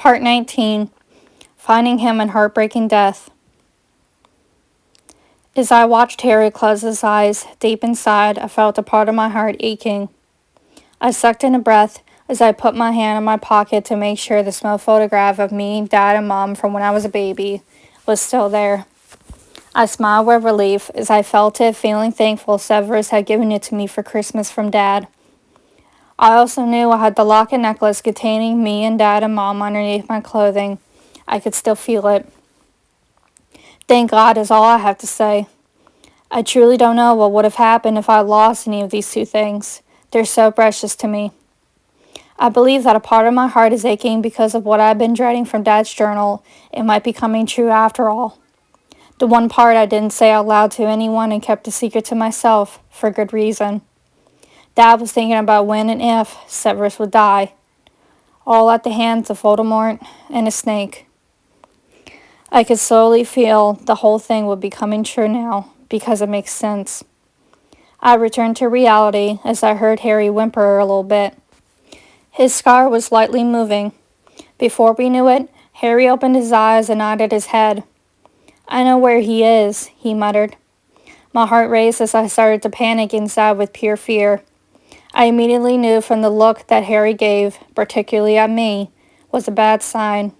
Part 19. Finding him in heartbreaking death. As I watched Harry close his eyes, deep inside, I felt a part of my heart aching. I sucked in a breath as I put my hand in my pocket to make sure the small photograph of me, Dad, and Mom from when I was a baby was still there. I smiled with relief as I felt it, feeling thankful Severus had given it to me for Christmas from Dad. I also knew I had the locket necklace containing me and Dad and Mom underneath my clothing. I could still feel it. Thank God is all I have to say. I truly don't know what would have happened if I lost any of these two things. They're so precious to me. I believe that a part of my heart is aching because of what I've been dreading from Dad's journal. It might be coming true after all. The one part I didn't say out loud to anyone and kept a secret to myself, for good reason. Dad was thinking about when and if Severus would die. All at the hands of Voldemort and a snake. I could slowly feel the whole thing would be coming true now, because it makes sense. I returned to reality as I heard Harry whimper a little bit. His scar was lightly moving. Before we knew it, Harry opened his eyes and nodded his head. "I know where he is," he muttered. My heart raced as I started to panic inside with pure fear. I immediately knew from the look that Harry gave, particularly at me, was a bad sign.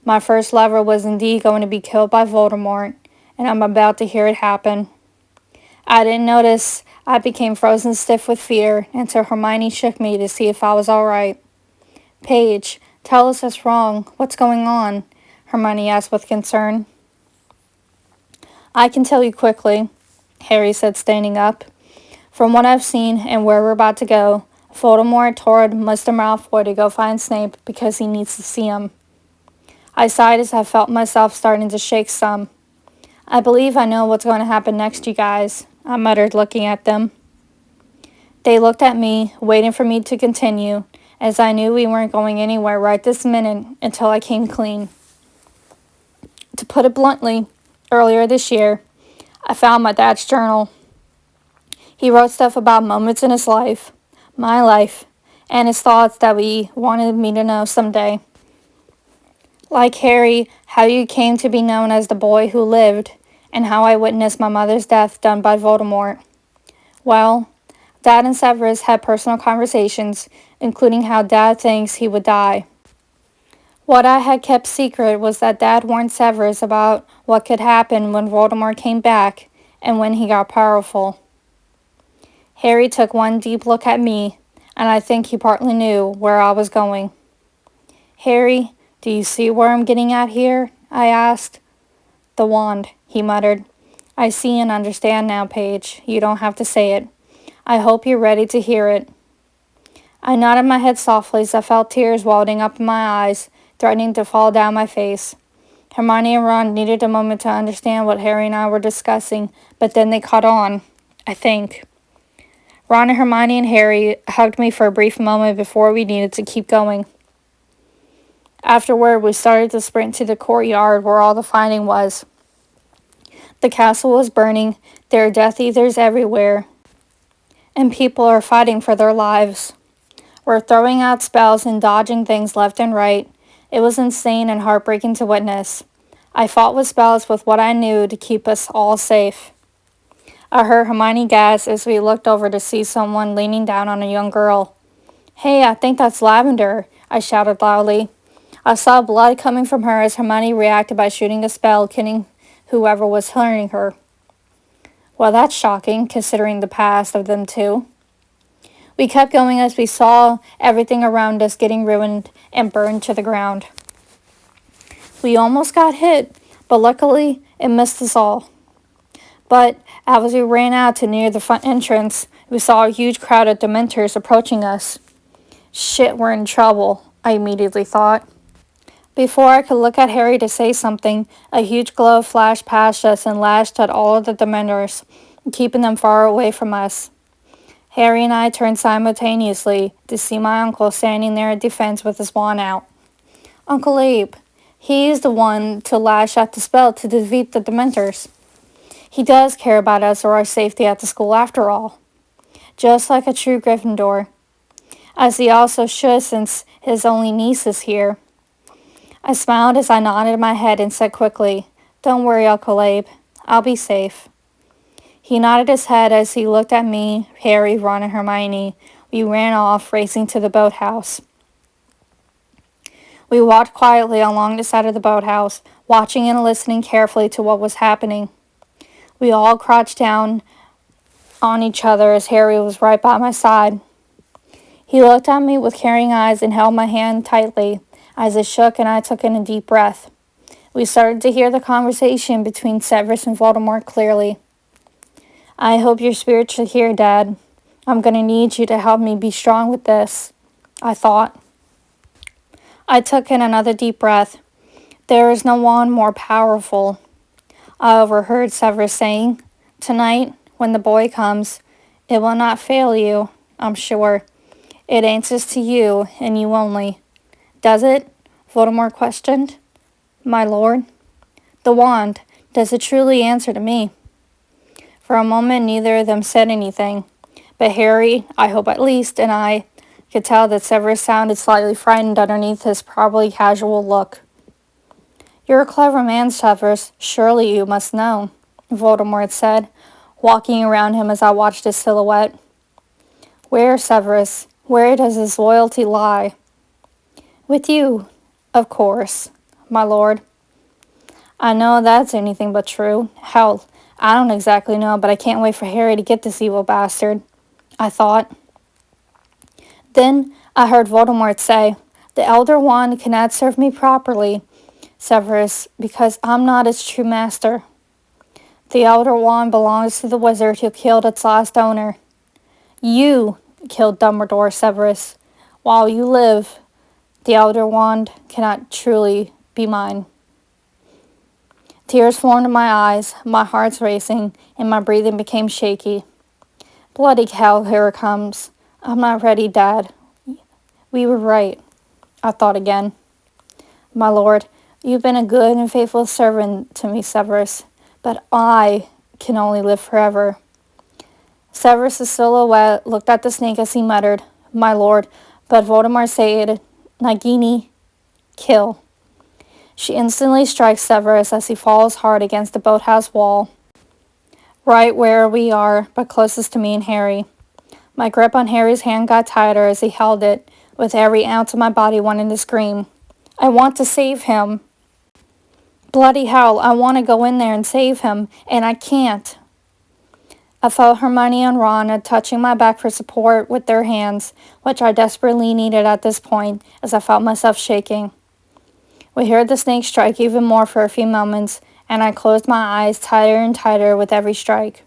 My first lover was indeed going to be killed by Voldemort, and I'm about to hear it happen. I didn't notice I became frozen stiff with fear until Hermione shook me to see if I was all right. "Paige, tell us what's wrong. What's going on?" Hermione asked with concern. "I can tell you quickly," Harry said, standing up. "From what I've seen and where we're about to go, Voldemort told Mr. Malfoy to go find Snape because he needs to see him." I sighed as I felt myself starting to shake some. "I believe I know what's going to happen next, you guys," I muttered, looking at them. They looked at me, waiting for me to continue, as I knew we weren't going anywhere right this minute until I came clean. To put it bluntly, earlier this year, I found my dad's journal. He wrote stuff about moments in his life, my life, and his thoughts that he wanted me to know someday. Like Harry, how you came to be known as the boy who lived, and how I witnessed my mother's death done by Voldemort. Well, Dad and Severus had personal conversations, including how Dad thinks he would die. What I had kept secret was that Dad warned Severus about what could happen when Voldemort came back and when he got powerful. Harry took one deep look at me, and I think he partly knew where I was going. "Harry, do you see where I'm getting at here?" I asked. "The wand," he muttered. "I see and understand now, Paige. You don't have to say it. I hope you're ready to hear it." I nodded my head softly as I felt tears welling up in my eyes, threatening to fall down my face. Hermione and Ron needed a moment to understand what Harry and I were discussing, but then they caught on, I think. Ron and Hermione and Harry hugged me for a brief moment before we needed to keep going. Afterward, we started to sprint to the courtyard where all the fighting was. The castle was burning, there are Death Eaters everywhere, and people are fighting for their lives. We're throwing out spells and dodging things left and right. It was insane and heartbreaking to witness. I fought with spells with what I knew to keep us all safe. I heard Hermione gasp as we looked over to see someone leaning down on a young girl. "Hey, I think that's Lavender," I shouted loudly. I saw blood coming from her as Hermione reacted by shooting a spell, killing whoever was hurting her. Well, that's shocking, considering the past of them two. We kept going as we saw everything around us getting ruined and burned to the ground. We almost got hit, but luckily it missed us all. But as we ran out to near the front entrance, we saw a huge crowd of Dementors approaching us. Shit, we're in trouble, I immediately thought. Before I could look at Harry to say something, a huge glow flashed past us and lashed at all of the Dementors, keeping them far away from us. Harry and I turned simultaneously to see my uncle standing there in defense with his wand out. "Uncle Abe, he's the one to lash out the spell to defeat the Dementors. He does care about us or our safety at the school after all. Just like a true Gryffindor. As he also should since his only niece is here. I smiled as I nodded my head and said quickly, "Don't worry, Uncle Abe. I'll be safe." He nodded his head as he looked at me, Harry, Ron, and Hermione. We ran off, racing to the boathouse. We walked quietly along the side of the boathouse, watching and listening carefully to what was happening. We all crouched down on each other as Harry was right by my side. He looked at me with caring eyes and held my hand tightly as it shook and I took in a deep breath. We started to hear the conversation between Severus and Voldemort clearly. "I hope your spirits are here, Dad. I'm going to need you to help me be strong with this," I thought. I took in another deep breath. "There is no one more powerful," I overheard Severus saying. "Tonight, when the boy comes, it will not fail you, I'm sure. It answers to you and you only." "Does it?" Voldemort questioned. "My lord?" "The wand. Does it truly answer to me?" For a moment, neither of them said anything, but Harry, I hope at least, and I could tell that Severus sounded slightly frightened underneath his probably casual look. "You're a clever man, Severus. Surely you must know," Voldemort said, walking around him as I watched his silhouette. "Where, Severus? Where does his loyalty lie?" "With you, of course, my lord." "I know that's anything but true. Hell, I don't exactly know, but I can't wait for Harry to get this evil bastard," I thought. Then I heard Voldemort say, "The Elder Wand cannot serve me properly, Severus, because I'm not its true master. The Elder Wand belongs to the wizard who killed its last owner. You killed Dumbledore, Severus. While you live, the Elder Wand cannot truly be mine." Tears formed in my eyes, my heart's racing, and my breathing became shaky. "Bloody hell, here it comes. I'm not ready, Dad. We were right," I thought again. "My lord, you've been a good and faithful servant to me, Severus, but I can only live forever." Severus' silhouette looked at the snake as he muttered, "My lord," but Voldemort said, "Nagini, kill." She instantly strikes Severus as he falls hard against the boathouse wall, right where we are, but closest to me and Harry. My grip on Harry's hand got tighter as he held it, with every ounce of my body wanting to scream. "I want to save him. Bloody hell, I want to go in there and save him, and I can't." I felt Hermione and Ron touching my back for support with their hands, which I desperately needed at this point as I felt myself shaking. We heard the snake strike even more for a few moments, and I closed my eyes tighter and tighter with every strike.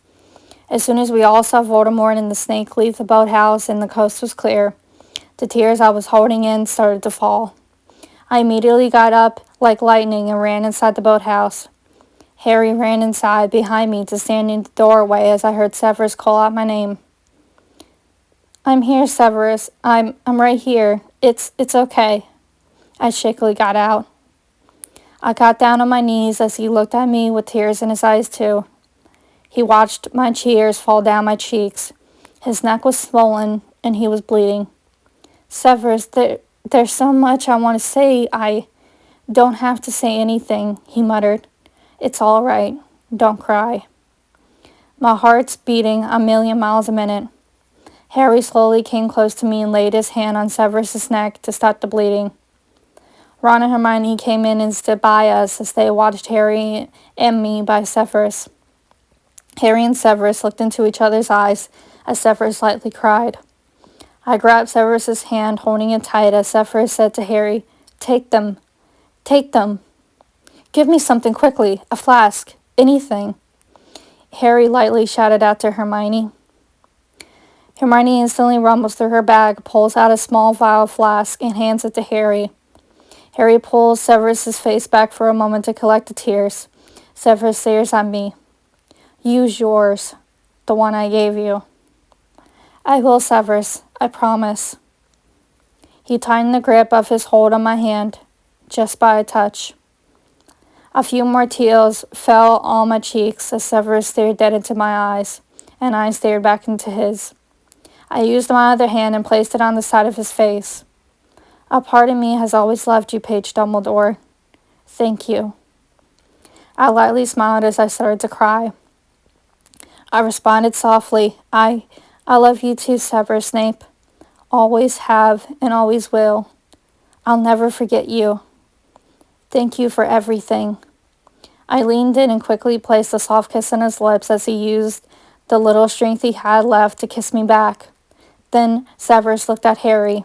As soon as we all saw Voldemort and the snake leave the boathouse and the coast was clear, the tears I was holding in started to fall. I immediately got up like lightning and ran inside the boathouse. Harry ran inside behind me to stand in the doorway as I heard Severus call out my name. "I'm here, Severus. I'm right here. It's okay." I shakily got out. I got down on my knees as he looked at me with tears in his eyes too. He watched my tears fall down my cheeks. His neck was swollen and he was bleeding. "Severus, there's so much I want to say. I don't have to say anything," he muttered. "It's all right. Don't cry." My heart's beating a million miles a minute. Harry slowly came close to me and laid his hand on Severus's neck to stop the bleeding. Ron and Hermione came in and stood by us as they watched Harry and me by Severus. Harry and Severus looked into each other's eyes as Severus lightly cried. I grabbed Severus's hand, holding it tight as Severus said to Harry, "Take them. Take them. Give me something quickly, a flask, anything." Harry lightly shouted out to Hermione. Hermione instantly rumbles through her bag, pulls out a small vial flask, and hands it to Harry. Harry pulls Severus's face back for a moment to collect the tears. Severus stares at me. "Use yours, the one I gave you." "I will, Severus, I promise." He tightened the grip of his hold on my hand, just by a touch. A few more tears fell on my cheeks as Severus stared dead into my eyes, and I stared back into his. I used my other hand and placed it on the side of his face. "A part of me has always loved you, Page Dumbledore," Thank you. I lightly smiled as I started to cry. I responded softly, I love you too, Severus Snape. Always have and always will. I'll never forget you. Thank you for everything. I leaned in and quickly placed a soft kiss on his lips as he used the little strength he had left to kiss me back. Then Severus looked at Harry.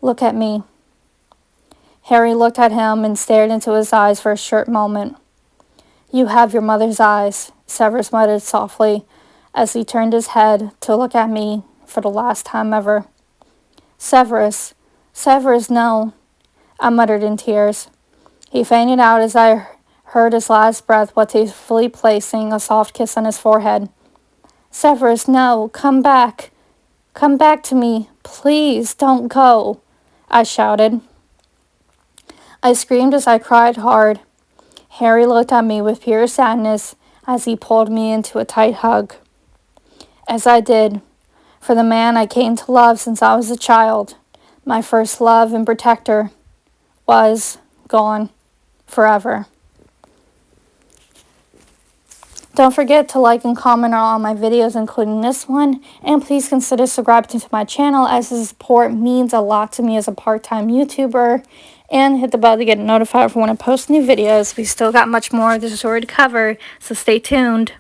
Look at me. Harry looked at him and stared into his eyes for a short moment. You have your mother's eyes, Severus muttered softly as he turned his head to look at me for the last time ever. Severus, no, I muttered in tears. He fainted out as I heard his last breath while tastefully placing a soft kiss on his forehead. Severus, no, come back. Come back to me. Please, don't go, I shouted. I screamed as I cried hard. Harry looked at me with pure sadness as he pulled me into a tight hug. As I did, for the man I came to love since I was a child, my first love and protector, was gone forever. Don't forget to like and comment on all my videos, including this one, and please consider subscribing to my channel as the support means a lot to me as a part-time YouTuber, and hit the bell to get notified for when I post new videos. We still got much more of this story to cover, so stay tuned.